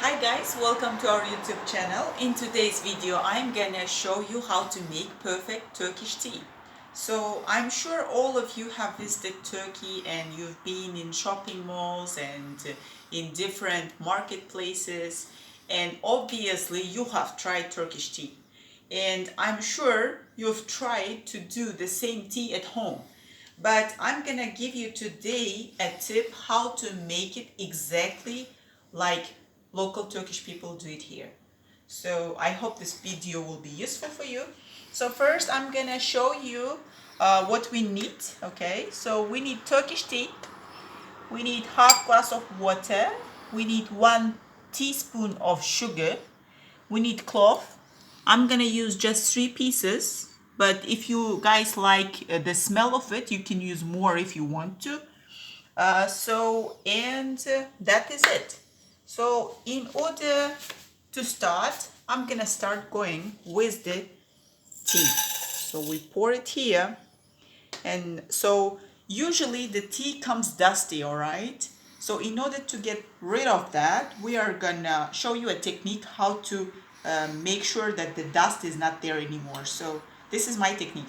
Hi guys, welcome to our YouTube channel. In today's video, I'm gonna show you how to make perfect Turkish tea. So I'm sure all of you have visited Turkey and you've been in shopping malls and in different marketplaces, and obviously you have tried Turkish tea. And I'm sure you've tried to do the same tea at home. But I'm gonna give you today a tip how to make it exactly like local Turkish people do it here. So I hope this video will be useful for you. So first I'm gonna show you what we need. Okay, so we need Turkish tea. We need half glass of water. We need 1 teaspoon of sugar. We need clove. I'm gonna use just 3 pieces, but if you guys like the smell of it, you can use more if you want to. That is it. So in order to start, I'm gonna start going with the tea. So we pour it here, and so usually the tea comes dusty, all right? So in order to get rid of that, we are gonna show you a technique how to make sure that the dust is not there anymore. So this is my technique.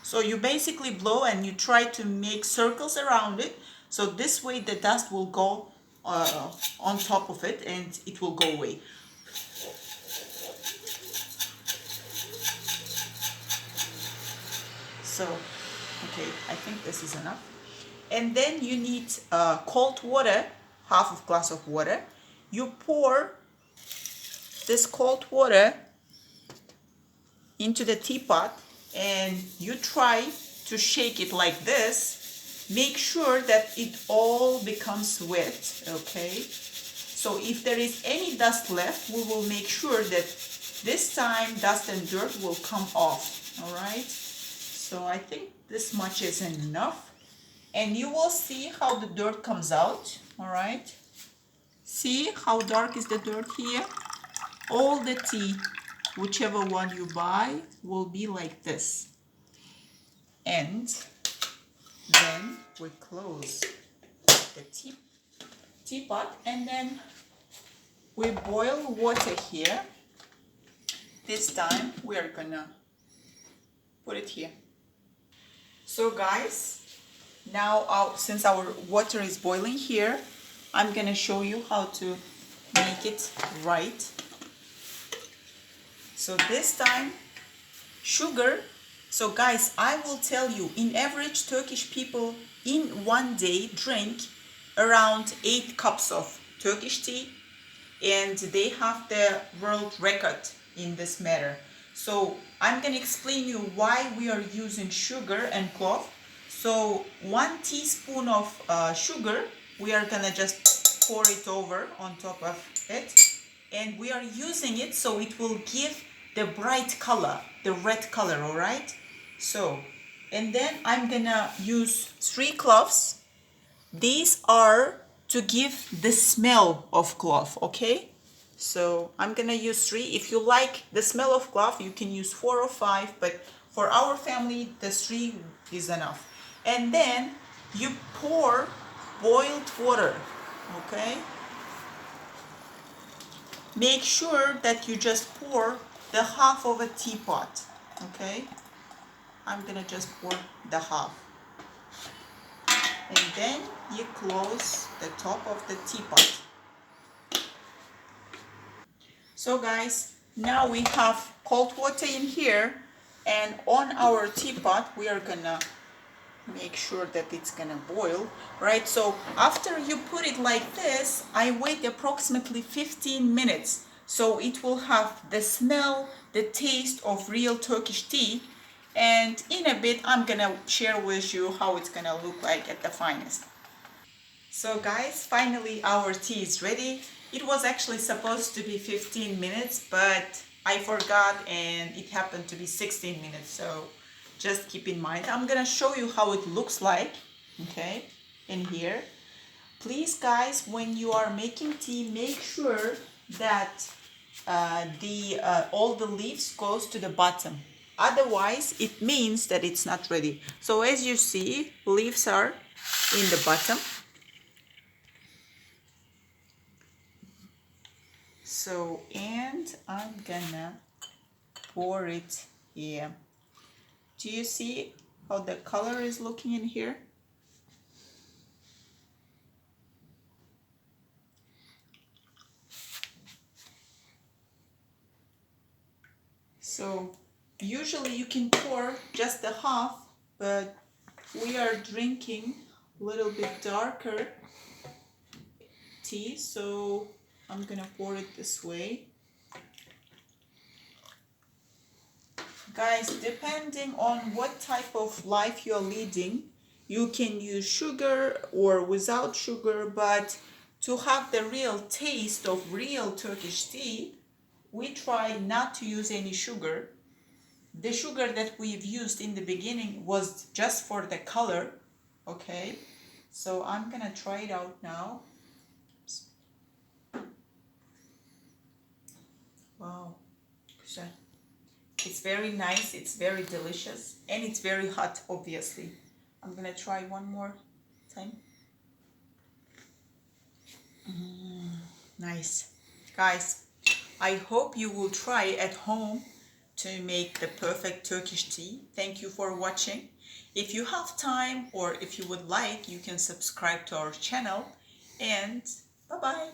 So you basically blow and you try to make circles around it. So this way the dust will go on top of it and it will go away. So, okay, I think this is enough. And then you need cold water, half of glass of water. You pour this cold water into the teapot and you try to shake it like this. Make sure that it all becomes wet, okay? So if there is any dust left, we will make sure that this time dust and dirt will come off, all right? So I think this much is enough. And you will see how the dirt comes out, all right? See how dark is the dirt here? All the tea, whichever one you buy, will be like this. And then we close the teapot and then we boil water here. This time we are gonna put it here. So guys, now since our water is boiling here, I'm gonna show you how to make it right. So this time, sugar. So guys, I will tell you, in average Turkish people in one day drink around 8 cups of Turkish tea, and they have the world record in this matter. So I'm gonna explain you why we are using sugar and clove. So 1 teaspoon of sugar, we are gonna just pour it over on top of it, and we are using it so it will give the bright color, the red color, all right? So, and then I'm gonna use 3 cloves. These are to give the smell of clove, okay? So I'm gonna use 3. If you like the smell of clove, you can use 4 or 5, but for our family, the 3 is enough. And then you pour boiled water, okay? Make sure that you just pour the half of a teapot, okay? I'm gonna just pour the half. And then you close the top of the teapot. So guys, now we have cold water in here, and on our teapot we are gonna make sure that it's gonna boil, right? So after you put it like this, I wait approximately 15 minutes so it will have the smell, the taste of real Turkish tea. And in a bit I'm gonna share with you how it's gonna look like at the finest. So guys, finally our tea is ready. It was actually supposed to be 15 minutes, but I forgot and it happened to be 16 minutes. So just keep in mind. I'm gonna show you how it looks like, okay, in here. Please guys, when you are making tea, make sure that all the leaves goes to the bottom, Otherwise, it means that it's not ready. So as you see, leaves are in the bottom. So, and I'm gonna pour it here. Do you see how the color is looking in here? So usually you can pour just the half, but we are drinking a little bit darker tea, so I'm gonna pour it this way. Guys, depending on what type of life you're leading, you can use sugar or without sugar, but to have the real taste of real Turkish tea, we try not to use any sugar. The sugar that we've used in the beginning was just for the color, okay? So I'm gonna try it out now. Wow, güzel. It's very nice, it's very delicious, and it's very hot, obviously. I'm gonna try one more time. Nice. Guys, I hope you will try at home to make the perfect Turkish tea. Thank you for watching. If you have time or if you would like, you can subscribe to our channel, and bye-bye.